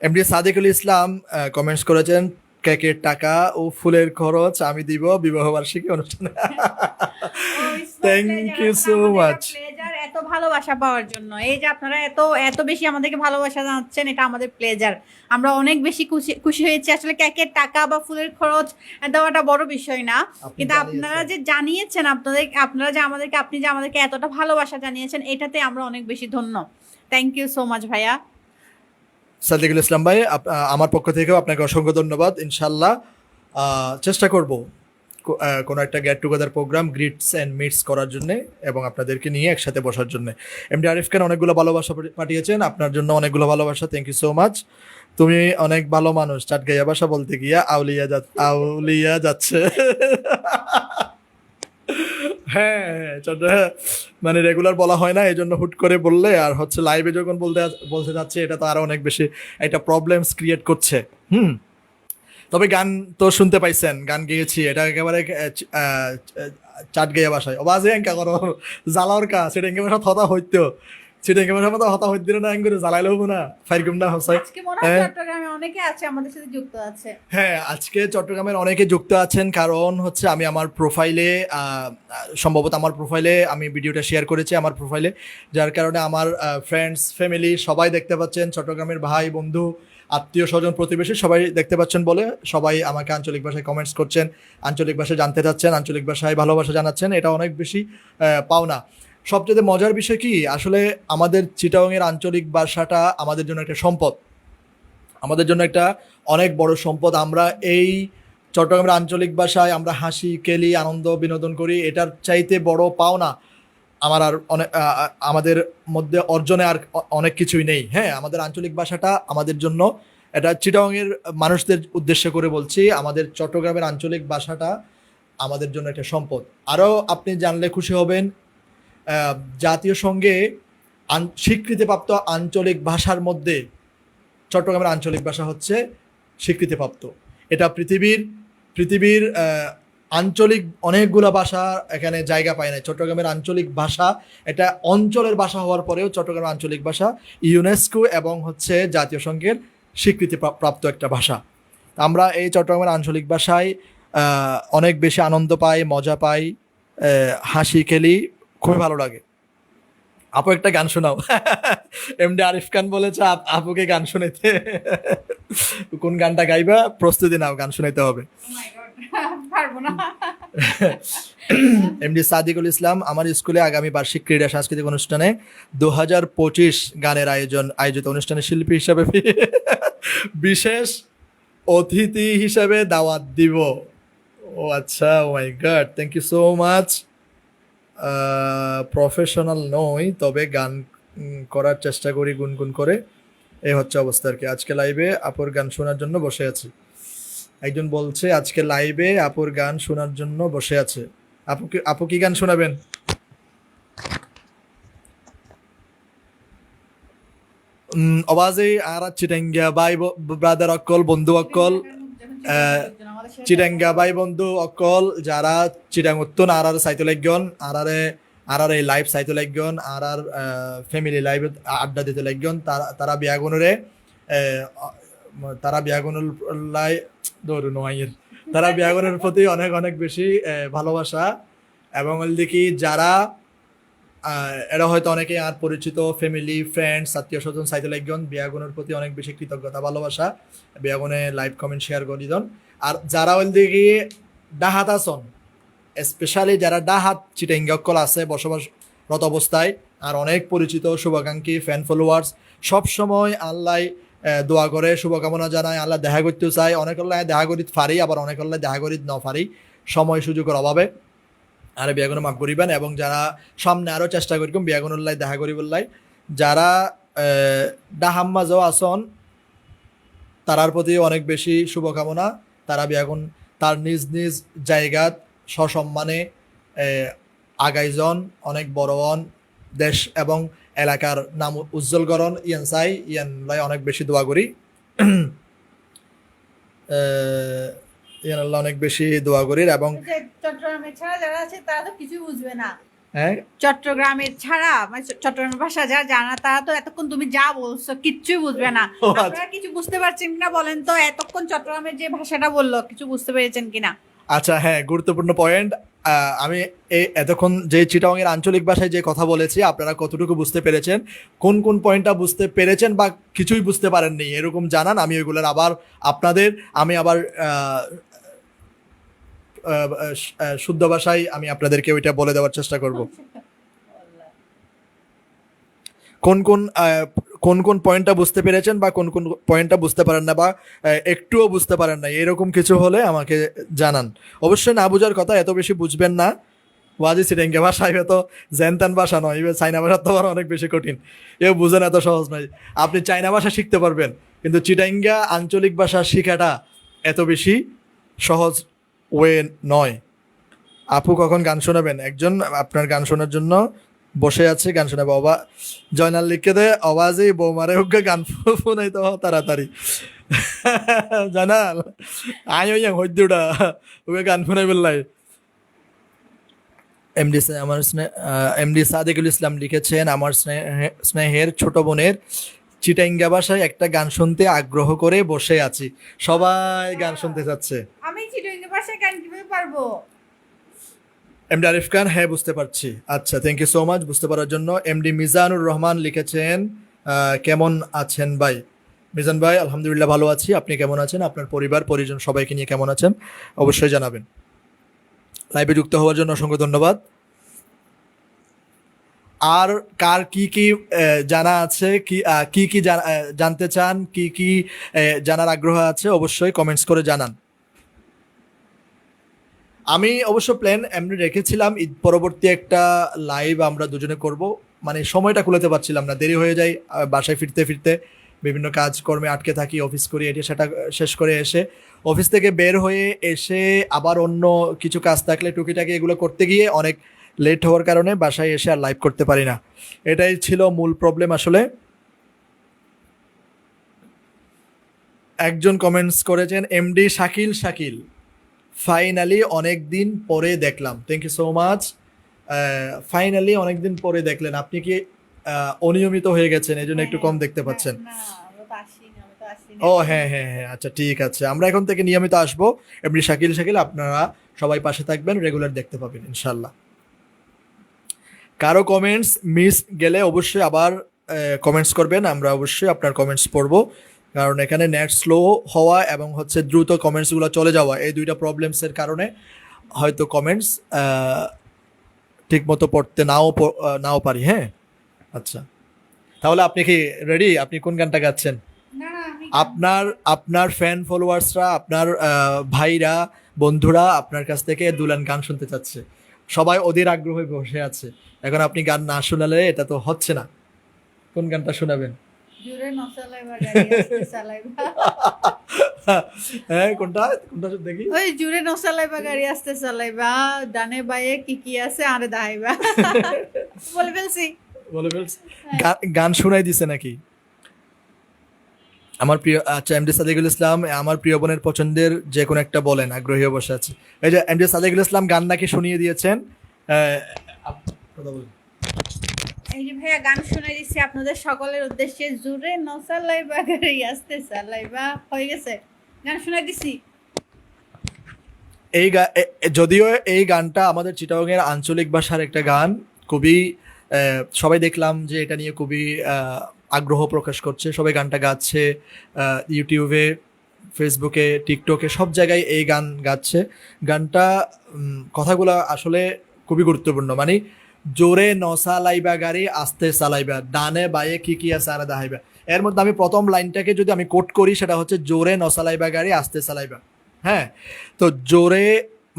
MD Sadikul ইসলাম comments করেছেন, কেকের টাকা ও ফুলের খরচ আমি দিব বিবাহ বার্ষিকী অনুষ্ঠানে। Oh it's my thank pleasure. You আসলে সো আমাদের এটা মাচ। প্লেজার এত ভালোবাসা পাওয়ার জন্য। এই যে আপনারা এত এত বেশি আমাদেরকে ভালোবাসা জানাচ্ছেন, এটা আমাদের প্লেজার। আমরা অনেক বেশি খুশি খুশি হয়েছি। আসলে কেকের টাকা বা ফুলের খরচ দেওয়াটা বড় বিষয় না, আপনি কিন্তু আপনারা জানিয়েছেন যে জানিয়েছেন, আপনারা যে আমাদেরকে, আপনি যে আমাদেরকে এতটা ভালোবাসা জানিয়েছেন, এটাতে আমরা অনেক বেশি ধন্য। থ্যাংক ইউ সো মাচ ভাইয়া। সাদিকুল ইসলাম ভাই, আমার পক্ষ থেকেও আপনাকে অসংখ্য ধন্যবাদ। ইনশাল্লাহ চেষ্টা করব কোনো একটা get together program greets and meets করার জন্য এবং আপনাদেরকে নিয়ে একসাথে বসার জন্য। এমডি আরিফ খান অনেকগুলো ভালোবাসা পাঠিয়েছেন, আপনার জন্য অনেকগুলো ভালোবাসা, থ্যাংক ইউ সো মাচ। তুমি অনেক ভালো মানুষ, চাটগাইয়া ভাষা বলতে গিয়া আউলিয়া যাচ্ছে। হ্যাঁ, হ্যাঁ, হ্যাঁ, মানে রেগুলার বলা হয় না, এই জন্য হুট করে বললে আর হচ্ছে লাইভে যখন বলতে যাচ্ছে, এটা তো আরো অনেক বেশি একটা প্রবলেমস ক্রিয়েট করছে। হুম। তবে গান তো শুনতে পাইছেন, গান গেয়েছি, এটা একেবারে চাট গেয়ে বাসায় অবাজে এঙ্কা করো জ্বালাওর কা সেটা এঙ্কে বাসা থতা হইতো, সেটা এঙ্কে বাসার মতো হতা হইতে না এঙ্কে জ্বালাইলেও না ফাইরগুম না হসাই। আজকে মনে হয় হ্যাঁ, চট্টগ্রামে অনেকে আছে, আমাদের সাথে যুক্ত আছে। হ্যাঁ, আজকে চট্টগ্রামের অনেকে যুক্ত আছেন, কারণ হচ্ছে আমি আমার প্রোফাইলে সম্ভবত আমার প্রোফাইলে আমি ভিডিওটা শেয়ার করেছি আমার প্রোফাইলে, যার কারণে আমার ফ্রেন্ডস ফ্যামিলি সবাই দেখতে পাচ্ছেন, চট্টগ্রামের ভাই বন্ধু আত্মীয় স্বজন প্রতিবেশী সবাই দেখতে পাচ্ছেন বলে সবাই আমাকে আঞ্চলিক ভাষায় কমেন্টস করছেন, আঞ্চলিক ভাষায় জানতে চাচ্ছেন, আঞ্চলিক ভাষায় ভালোবাসা জানাচ্ছেন, এটা অনেক বেশি পাওনা। সবচেয়ে মজার বিষয় কি, আসলে আমাদের চিটাগংয়ের আঞ্চলিক ভাষাটা আমাদের জন্য একটা সম্পদ, আমাদের জন্য একটা অনেক বড় সম্পদ। আমরা এই চট্টগ্রামের আঞ্চলিক ভাষায় আমরা হাসি খেলি আনন্দ বিনোদন করি, এটার চাইতে বড় পাওনা আমার আর অনেক আমাদের মধ্যে অর্জনে আর অনেক কিছুই নেই। হ্যাঁ, আমাদের আঞ্চলিক ভাষাটা আমাদের জন্য, এটা চিটাগংয়ের মানুষদের উদ্দেশ্য করে বলছি, আমাদের চট্টগ্রামের আঞ্চলিক ভাষাটা আমাদের জন্য একটা সম্পদ। আরও আপনি জানলে খুশি হবেন, আহ, জাতীয় সঙ্গে স্বীকৃতিপ্রাপ্ত আঞ্চলিক ভাষার মধ্যে চট্টগ্রামের আঞ্চলিক ভাষা হচ্ছে স্বীকৃতিপ্রাপ্ত। এটা পৃথিবীর আঞ্চলিক অনেকগুলো ভাষা এখানে জায়গা পায় না। চট্টগ্রামের আঞ্চলিক ভাষা এটা অঞ্চলের ভাষা হওয়ার পরেও চট্টগ্রামের আঞ্চলিক ভাষা ইউনেস্কো এবং হচ্ছে জাতীয় সংঘের স্বীকৃতি প্রাপ্ত একটা ভাষা। আমরা এই চট্টগ্রামের আঞ্চলিক ভাষায় অনেক বেশি আনন্দ পাই, মজা পাই, হাসি খেলি, খুবই ভালো লাগে। আপু একটা গান শোনাও। এমডি আরিফ খান বলেছে আপুকে গান শোনাইতে। কোন গানটা গাইবা, প্রস্তুতি নাও, গান শোনাইতে হবে। ও মাই গড, পারবো না। এমডি সাদিকুল ইসলাম, আমার স্কুলে আগামী বার্ষিক ক্রীড়া সাংস্কৃতিক অনুষ্ঠানে 2025 গানের আয়োজিত অনুষ্ঠানে শিল্পী হিসাবে বিশেষ অতিথি হিসাবে দাওয়াত দিব। ও আচ্ছা, oh my God, thank you so much. Professional নই, তবে গান করার চেষ্টা করি গুনগুন করে, এই হচ্ছে অবস্থা আর কি। আজকে লাইভে আপুর গান শোনার জন্য বসে আছি, একজন বলছে আজকে লাইভে আপুর গান শোনার জন্য বসে আছে। আপু কি গান শোনাবেন? অবাজে আর চিটাঙ্গা ভাই ব্রাদার অকল বন্ধু অকল, চিটাঙ্গা ভাই বন্ধু অকল যারা চিটাং উত্তন আর সাইতো লাগন আর এই লাইভ সাইতো লাগন আর ফ্যামিলি লাইভ আড্ডা দিতে লাগন, তারা বিয়াগুনরে তারা বিয়াগুনুল লাই দৌড় নোয়াইয়ের, তারা বিয়াগুনের প্রতি অনেক অনেক বেশি ভালোবাসা, এবং দেখি যারা এরা হয়তো অনেকে আর পরিচিত ফ্যামিলি ফ্রেন্ডস আত্মীয় স্বজন সাইতে লাগন বিয়াগুনের প্রতি অনেক বেশি কৃতজ্ঞতা ভালোবাসা, বিয়াগুনে লাইভ কমেন্ট শেয়ার করে দিন। আর যারা ওই দেখি ডাহাত আসন, স্পেশালি যারা ডাহাত চিটাঙ্গকল আছে বসবাসরত অবস্থায়, আর অনেক পরিচিত শুভাকাঙ্ক্ষী ফ্যান ফলোয়ার্স, সবসময় আল্লাহ দোয়া করে শুভকামনা জানায়, আল্লাহ দেখা করতেও চায়, অনেক আল্লাহ দেখা করিত ফারি, আবার অনেক আল্লাহ দেখা করিত ন ফারি সময় সুযোগের অভাবে। আর বিয়াগুনো মাফ করিবেন, এবং যারা সামনে আরও চেষ্টা করিম বিয়াগুনুল্লাহ দেখা করিবল্লাই, যারা ডাহাম্মাজও আসন তারার প্রতি অনেক বেশি শুভকামনা। তারা বিয়াগুন তার নিজ নিজ জায়গাত সসম্মানে আগাইজন অনেক বড়ন, দেশ এবং এলাকার নাম উজ্জ্বল করণ ইয়ান চাই, ইয়ান লাই অনেক বেশি দোয়া করি। ইয়ান আল্লাহ অনেক বেশি দোয়া করি। এবং চট্টগ্রামে ছাড়া যারা আছে তারা তো কিছু বুঝবে না। হ্যাঁ চট্টগ্রামের ছাড়া মানে চট্টগ্রামের ভাষা যারা জানা তারা তো এতক্ষণ তুমি যা বলছো কিচ্ছুই বুঝবে না। ও আচ্ছা। আপনারা কিছু বুঝতে পারছেন কিনা বলেন তো, এতক্ষণ চট্টগ্রামের যে ভাষাটা বললো কিছু বুঝতে পেরেছেন কিনা? আচ্ছা হ্যাঁ, গুরুত্বপূর্ণ পয়েন্ট। আমি এতক্ষণ যে চিটাগংয়ের আঞ্চলিক ভাষায় যে কথা বলেছি আপনারা কতটুকু বুঝতে পেরেছেন, কোন কোন পয়েন্টটা বুঝতে পেরেছেন বা কিছুই বুঝতে পারেননি এরকম জানান, আমি ওইগুলোর আবার আপনাদের আমি আবার শুদ্ধ ভাষায় আমি আপনাদেরকে ওইটা বলে দেওয়ার চেষ্টা করব। কোন কোন কোন কোন পয়েন্টটা বুঝতে পেরেছেন বা কোন কোন পয়েন্টটা বুঝতে পারেন না বা একটুও বুঝতে পারেন না, এরকম কিছু হলে আমাকে জানান। অবশ্যই না বোঝার কথা, এত বেশি বুঝবেন না। ওয়াজি সিটেঙ্গে ভাষা এবার তো জেনতান ভাষা নয়, এবার চাইনা ভাষা তো আবার অনেক বেশি কঠিন, এও বুঝেন এত সহজ নয়। আপনি চাইনা ভাষা শিখতে পারবেন কিন্তু চিটাঙ্গা আঞ্চলিক ভাষা শেখাটা এত বেশি সহজ ওয়ে নয়। আপু কখন গান শোনাবেন? একজন আপনার গান শোনার জন্য বসে আছে, গান শোনাবে। জয়নাল লিখে দে আওয়াজে বৌমারে হোক গান ফোনাই তো তাড়াতাড়ি। জয়নাল আই ওই হইদুটা ওকে গান ফোনাই বললাই। এমডি সাদেকুল ইসলাম লিখেছেন, আমার স্নেহের ছোট বোনের চিটাঙ্গা ভাষায় একটা গান শুনতে আগ্রহ করে বসে আছি। সবাই গান শুনতে চাচ্ছে। আমি চিটাগাং ভাষায় গান কিভাবে পারবো? এমডি আরিফ খান, হ্যাঁ বুঝতে পারছি। আচ্ছা, থ্যাংক ইউ সো মাচ বুঝতে পারার জন্য। এমডি মিজানুর রহমান লিখেছেন, কেমন আছেন ভাই? মিজান ভাই আলহামদুলিল্লাহ ভালো আছি, আপনি কেমন আছেন? আপনার পরিবার পরিজন সবাইকে নিয়ে কেমন আছেন অবশ্যই জানাবেন। লাইভে যুক্ত হওয়ার জন্য অসংখ্য ধন্যবাদ। আর কার কি কি জানা আছে, কি কি জানতে চান, কি কি জানার আগ্রহ আছে অবশ্যই কমেন্টস করে জানান। আমি অবশ্য প্ল্যান এমনি রেখেছিলাম ঈদ পরবর্তী একটা লাইভ আমরা দুজনে করব, মানে সময়টা কুলাতে পারছিলাম না, দেরি হয়ে যায় বাসায় ফিরতে ফিরতে, বিভিন্ন কাজকর্মে আটকে থাকি, অফিস করি, এটা সেটা শেষ করে এসে অফিস থেকে বের হয়ে এসে আবার অন্য কিছু কাজ থাকলে টুকিটাকি এগুলো করতে গিয়ে অনেক লেট হওয়ার কারণে বাসায় এসে আর লাইভ করতে পারি না। এটাই ছিল মূল প্রবলেম আসলে। একজন কমেন্টস করেছেন, এমডি শাকিল শাকিল ফাইনালি অনেক দিন পরে দেখলাম। Thank you so much. Finally অনেক দিন পরে দেখলেন, আপনি কি অনিয়মিত হয়ে গেছেন এই জন্য একটু কম দেখতে পাচ্ছেন? ও হ্যাঁ হ্যাঁ হ্যাঁ, আচ্ছা ঠিক আছে, আমরা এখন থেকে নিয়মিত আসবো। এমনি শাকিল শাকিল আপনারা সবাই পাশে থাকবেন, রেগুলার দেখতে পাবেন ইনশাল্লাহ। কারো কমেন্টস মিস গেলে অবশ্যই আবার কমেন্টস করবেন, আমরা অবশ্যই আপনার কমেন্টস পড়বো, কারণ এখানে নেট স্লো হওয়া এবং হচ্ছে দ্রুত কমেন্টসগুলো চলে যাওয়া, এই দুইটা প্রবলেমসের কারণে হয়তো কমেন্টস ঠিকমতো পড়তে নাও পারি। হ্যাঁ আচ্ছা, তাহলে আপনি কি রেডি? আপনি কোন গানটা গাচ্ছেন? আপনার ফ্যান ফলোয়ার্সরা, আপনার ভাইরা বন্ধুরা আপনার কাছ থেকে দুলান গান শুনতে চাচ্ছে, সবাই ওদের আগ্রহে বসে আছে। এখন আপনি গান না শোনালে এটা তো হচ্ছে না। কোন গানটা শোনাবেন? হ্যাঁ কোনটা কোনটা দেখি? ওই জুড়ে নসালাইবা গাড়ি আসতে চালাইবা, ডানে বাইয়ে কি কি আছে আরে দাইবা। বলে ফেলছি। গান শোনাই দিছে নাকি? আমার প্রিয়, আচ্ছা এমডি সাদেকুল ইসলাম, আমার প্রিয় বোনের পছন্দের যে কোনো একটা বলেন, আগ্রহী বসে আছে। এই যে এমডি সাদেকুল ইসলাম গান নাকি শুনিয়ে দিয়েছেন। এই যে ভাইয়া গান শুনে দিচ্ছি আপনাদের সকলের উদ্দেশ্যে, জুড়ে নসালাইবা গাড়ি আসতে চালাইবা, হয়ে গেছে, গান শুনে দিছি। যদিও এই গানটা আমাদের চিটাগংয়ের আঞ্চলিক ভাষার একটা গান, খুবই সবাই দেখলাম যে এটা নিয়ে খুবই আগ্রহ প্রকাশ করছে, সবাই গানটা গাচ্ছে, ইউটিউবে, ফেসবুকে, টিকটকে সব জায়গায় এই গান গাচ্ছে। গানটা কথাগুলো আসলে খুবই গুরুত্বপূর্ণ, মানে জোরে নসালাইবা গাড়ি আস্তে চালাইবা, ডানে বায়ে কি কি আছে আরে দাহাইবা। এর মধ্যে আমি প্রথম লাইনটাকে যদি আমি কোট করি সেটা হচ্ছে জোরে নসালাইবা গাড়ি আস্তে চালাইবা। হ্যাঁ, তো জোরে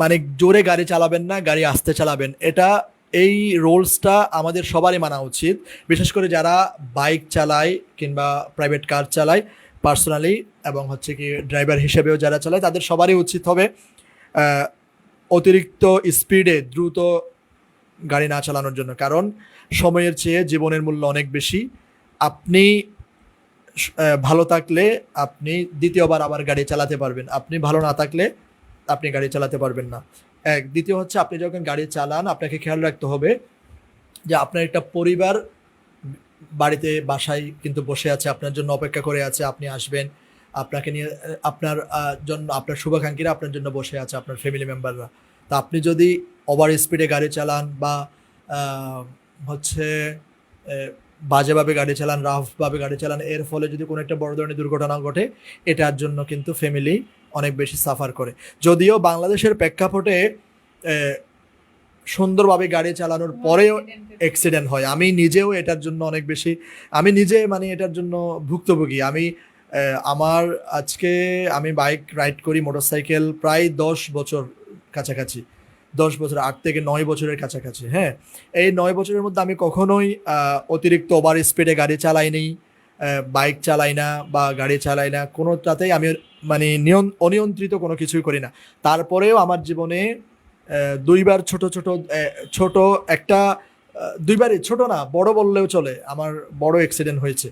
মানে জোরে গাড়ি চালাবেন না, গাড়ি আস্তে চালাবেন, এটা এই রোলসটা আমাদের সবারই মানা উচিত, বিশেষ করে যারা বাইক চালায় কিংবা প্রাইভেট কার চালায় পার্সোনালি, এবং হচ্ছে কি ড্রাইভার হিসেবেও যারা চালায় তাদের সবারই উচিত হবে অতিরিক্ত স্পিডে দ্রুত গাড়ি না চালানোর জন্য, কারণ সময়ের চেয়ে জীবনের মূল্য অনেক বেশি। আপনি ভালো থাকলে আপনি দ্বিতীয়বার আবার গাড়ি চালাতে পারবেন, আপনি ভালো না থাকলে আপনি গাড়ি চালাতে পারবেন না। দ্বিতীয় হচ্ছে আপনি যখন গাড়ি চালান আপনাকে খেয়াল রাখতে হবে যে আপনার একটা পরিবার বাড়িতে বাসায় কিন্তু বসে আছে, আপনার জন্য অপেক্ষা করে আছে, আপনি আসবেন, আপনাকে নিয়ে আপনার জন্য আপনার শুভাকাঙ্ক্ষীরা আপনার জন্য বসে আছে, আপনার ফ্যামিলি মেম্বাররা। তা আপনি যদি ওভার স্পিডে গাড়ি চালান বা আহ, হচ্ছে বাজেভাবে গাড়ি চালান, রাফভাবে গাড়ি চালান, এর ফলে যদি কোনো একটা বড় ধরনের দুর্ঘটনা ঘটে, এটার জন্য কিন্তু ফ্যামিলি অনেক বেশি সাফার করে। যদিও বাংলাদেশের প্রেক্ষাপটে সুন্দরভাবে গাড়ি চালানোর পরেও অ্যাক্সিডেন্ট হয়, আমি নিজেও এটার জন্য অনেক বেশি, আমি নিজে মানে এটার জন্য ভুক্তভোগী। আমি আমার আজকে আমি বাইক রাইড করি, মোটরসাইকেল প্রায় 10 বছর কাছাকাছি, 10 বছর, 8 থেকে 9 বছরের কাছাকাছি। হ্যাঁ, এই 9 বছরের মধ্যে আমি কখনোই অতিরিক্ত ওভার স্পিডে গাড়ি চালাইনি, বাইক চালাই না বা গাড়ি চালাই না, কোনোটাতেই আমি মানে অনিয়ন্ত্রিত কোনো কিছুই করি না। তারপরেও আমার জীবনে দুইবার ছোট ছোট ছোট একটা দুইবারই, ছোট না বড় বললেও চলে, আমার বড় অ্যাক্সিডেন্ট হয়েছে।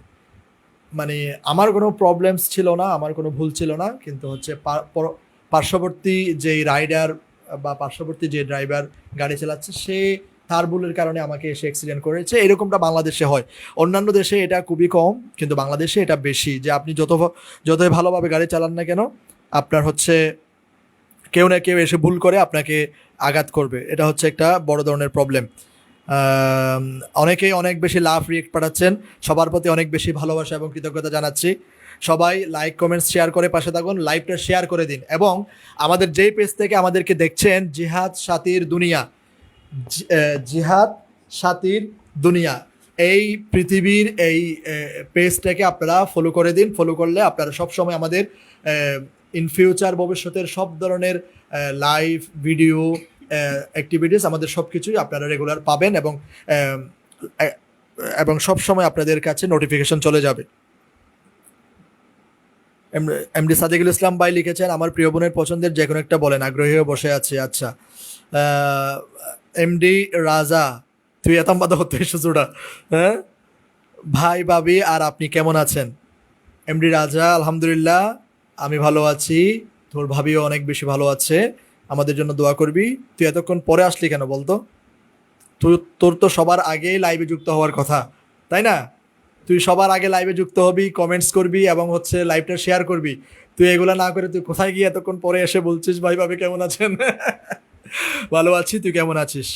মানে আমার কোনো প্রবলেমস ছিল না, আমার কোনো ভুল ছিল না, কিন্তু হচ্ছে পার্শ্ববর্তী যেই রাইডার বা পার্শ্ববর্তী যে ড্রাইভার গাড়ি চালাচ্ছে, সে তার ভুলের কারণে আমাকে এসে অ্যাক্সিডেন্ট করেছে। এরকমটা বাংলাদেশে হয়, অন্যান্য দেশে এটা খুবই কম, কিন্তু বাংলাদেশে এটা বেশি। যে আপনি যতই ভালোভাবে গাড়ি চালান না কেন, আপনার হচ্ছে কেউ না কেউ এসে ভুল করে আপনাকে আঘাত করবে, এটা হচ্ছে একটা বড় ধরনের প্রবলেম। অনেকেই অনেক বেশি লাভ রিয়েক্ট পাঠাচ্ছেন, সবার প্রতি অনেক বেশি ভালোবাসা এবং কৃতজ্ঞতা জানাচ্ছি। সবাই লাইক কমেন্টস শেয়ার করে পাশে থাকুন, লাইভটা শেয়ার করে দিন। এবং আমাদের যেই পেজ থেকে আমাদেরকে দেখছেন, জিহাদ সাথীর দুনিয়া, জিহাদ সাথীর দুনিয়া, এই পৃথিবীর এই পেজটাকে আপনারা ফলো করে দিন। ফলো করলে আপনারা সবসময় আমাদের ইন ফিউচার ভবিষ্যতের সব ধরনের লাইভ ভিডিও অ্যাক্টিভিটিস, আমাদের সব কিছুই আপনারা রেগুলার পাবেন এবং এবং সব সময় আপনাদের কাছে নোটিফিকেশন চলে যাবে। এমডি সাদিকুল ইসলাম ভাই লিখেছেন, আমার প্রিয় বোনের পছন্দের যে কোনো একটা বলেন, আগ্রহী হয়ে বসে আছে। আচ্ছা, এমডি রাজা, তুই এত বাধা হতে সুযোগটা, হ্যাঁ ভাই ভাবি, আর আপনি কেমন আছেন? এমডি রাজা, আলহামদুলিল্লাহ আমি ভালো আছি, তোর ভাবিও অনেক বেশি ভালো আছে, আমাদের জন্য দোয়া করবি। তুই এতক্ষণ পরে আসলি কেন বলতো? তোর তো সবার আগেই লাইভে যুক্ত হওয়ার কথা, তাই না? তুই সবার আগে লাইভে যুক্ত হবি, কমেন্টস করবি এবং হচ্ছে লাইভটা শেয়ার করবি। তুই এগুলো না করে তুই কোথায় গিয়ে এতক্ষণ পরে এসে বলছিস ভাই ভাবি কেমন আছেন? ভালো আছি, তুই কেমন আছিস?